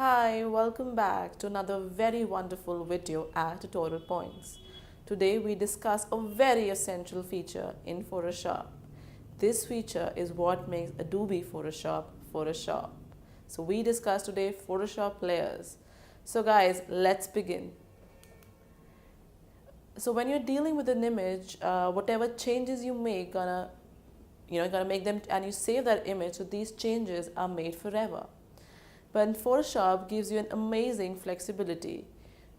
Hi, welcome back to another very wonderful video at Tutorial Points. Today we discuss a very essential feature in Photoshop. This feature is what makes Adobe Photoshop Photoshop. So we discuss today Photoshop layers. So guys, let's begin. So when you're dealing with an image, whatever changes you make gonna make them and you save that image, so these changes are made forever. But Photoshop gives you an amazing flexibility.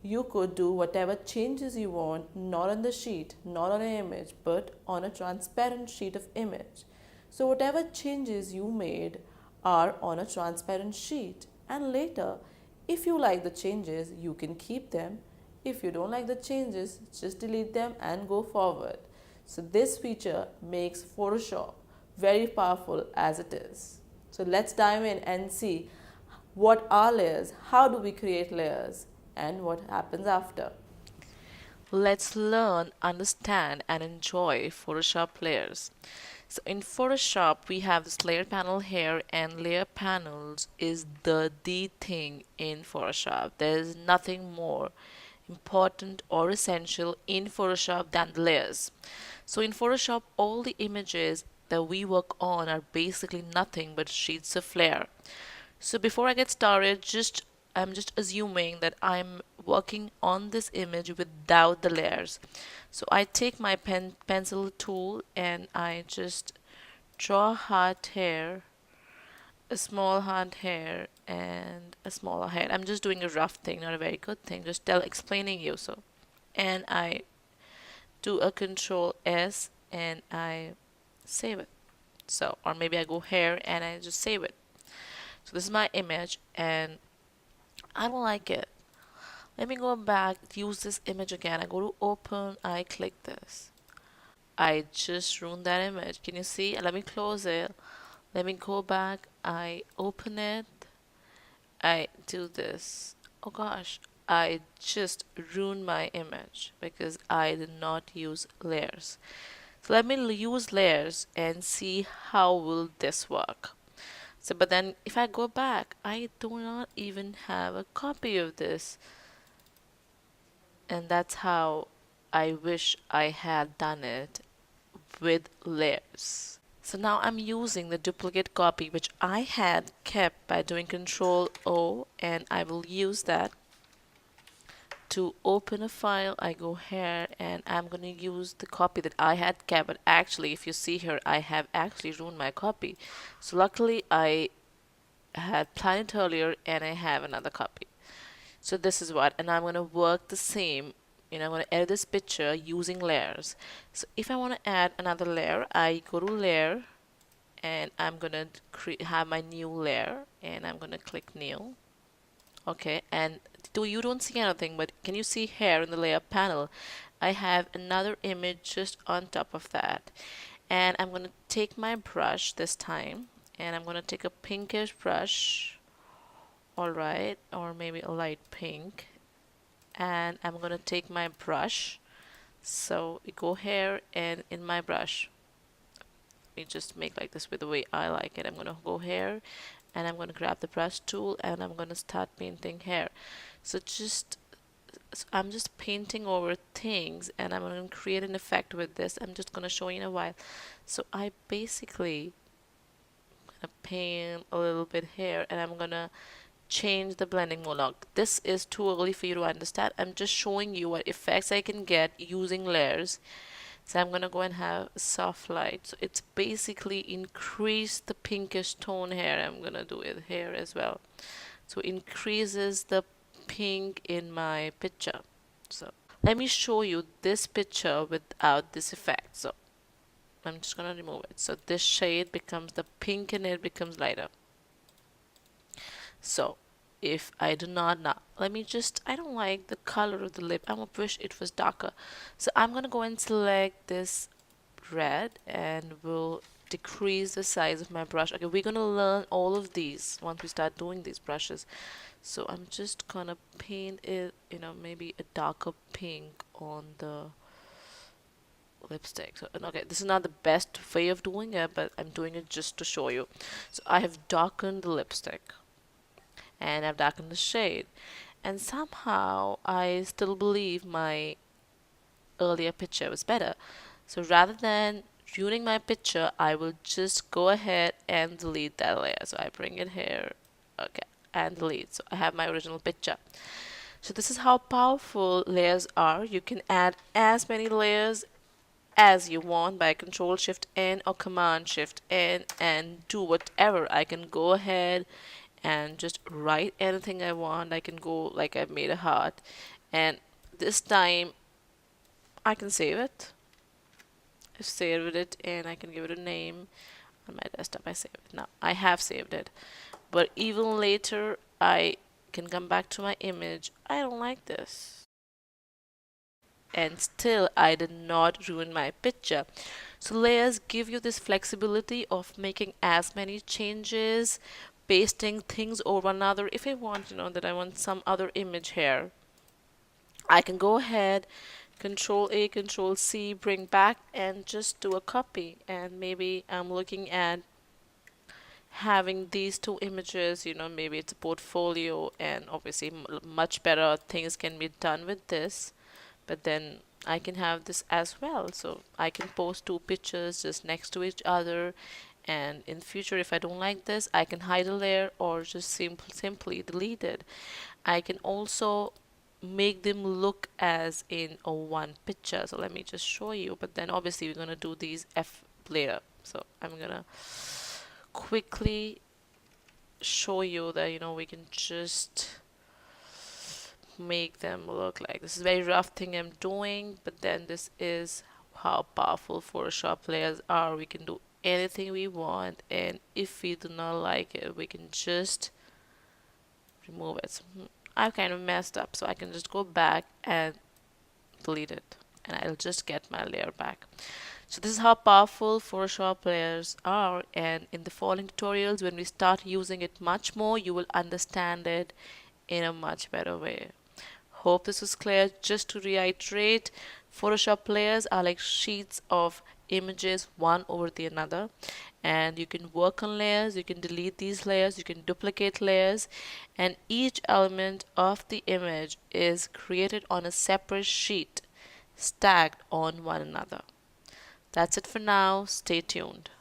You could do whatever changes you want, not on the sheet, not on an image, but on a transparent sheet of image. So whatever changes you made are on a transparent sheet. And later, if you like the changes, you can keep them. If you don't like the changes, just delete them and go forward. So this feature makes Photoshop very powerful as it is. So let's dive in and see what are layers, how do we create layers, and what happens after. Let's learn, understand, and enjoy Photoshop layers. So in Photoshop, we have this layer panel here, and layer panels is the thing in Photoshop. There is nothing more important or essential in Photoshop than the layers. So in Photoshop, all the images that we work on are basically nothing but sheets of layer. So before I get started, I'm just assuming that I'm working on this image without the layers. So I take my pencil tool and I just draw a heart here, a small heart here, and a smaller head. I'm just doing a rough thing, not a very good thing, just explaining you. So, and I do a Control S and I save it. So, or maybe I go here and I just save it. So this is my image and I don't like it. Let me go back, use this image again. I go to open, I click this. I just ruined that image. Can you see? Let me close it. Let me go back, I open it. I do this. Oh gosh, I just ruined my image because I did not use layers. So let me use layers and see how will this work. So, but then if I go back, I do not even have a copy of this. And that's how I wish I had done it with layers. So now I'm using the duplicate copy which I had kept by doing Control O, and I will use that to open a file. I go here and I'm going to use the copy that I had kept, but actually if you see here I have actually ruined my copy. So luckily I had planned it earlier and I have another copy. So this is what, and I'm going to work the same. I'm going to edit this picture using layers. So if I want to add another layer, I go to layer and I'm going to have my new layer and I'm going to click new. Okay, and you don't see anything, but can you see here in the layer panel I have another image just on top of that. And I'm going to take my brush this time and I'm going to take a pinkish brush, alright, or maybe a light pink, and I'm going to take my brush. So we go here and in my brush we just make like this with the way I like it. I'm going to go here and I'm going to grab the brush tool and I'm going to start painting here. So I'm just painting over things and I'm going to create an effect with this. I'm just going to show you in a while. So I basically going to paint a little bit here and I'm going to change the blending mode. Now, this is too early for you to understand. I'm just showing you what effects I can get using layers. So I'm going to go and have soft light. So it's basically increase the pinkish tone here. I'm going to do it here as well. So increases the pink in my picture. So let me show you this picture without this effect. So I'm just going to remove it. So this shade becomes the pink and it becomes lighter. So if I do not now, I don't like the color of the lip. I wish it was darker. So I'm going to go and select this red and we'll decrease the size of my brush. Okay, we're going to learn all of these once we start doing these brushes. So I'm just going to paint it, maybe a darker pink on the lipstick. So, okay, this is not the best way of doing it, but I'm doing it just to show you. So I have darkened the lipstick. and I've darkened the shade. And somehow I still believe my earlier picture was better. So rather than ruining my picture, I will just go ahead and delete that layer. So I bring it here, okay, and delete. So I have my original picture. So this is how powerful layers are. You can add as many layers as you want by Control Shift N or Command Shift N and do whatever. I can go ahead and just write anything I want. I can go like I've made a heart, and this time I can save it. I've saved it and I can give it a name. On my desktop I save it. Now I have saved it, but even later I can come back to my image. I don't like this, and still I did not ruin my picture. So layers give you this flexibility of making as many changes, pasting things over another. If I want, that I want some other image here, I can go ahead, Control A, Control C, bring back and just do a copy. And maybe I'm looking at having these two images, maybe it's a portfolio, and obviously much better things can be done with this. But then I can have this as well. So I can post two pictures just next to each other. And in future, if I don't like this, I can hide a layer or just simply delete it. I can also make them look as in a one picture. So let me just show you. But then obviously we're going to do these F later. So I'm going to quickly show you that, we can just make them look like this. Is a very rough thing I'm doing, but then this is how powerful Photoshop layers are. We can do anything we want, and if we do not like it, we can just remove it. So, I've kind of messed up, so I can just go back and delete it, and I'll just get my layer back. So this is how powerful Photoshop layers are, and in the following tutorials, when we start using it much more, you will understand it in a much better way. Hope this was clear. Just to reiterate, Photoshop layers are like sheets of images one over the another, and you can work on layers, you can delete these layers, you can duplicate layers, and each element of the image is created on a separate sheet stacked on one another. That's it for now. Stay tuned.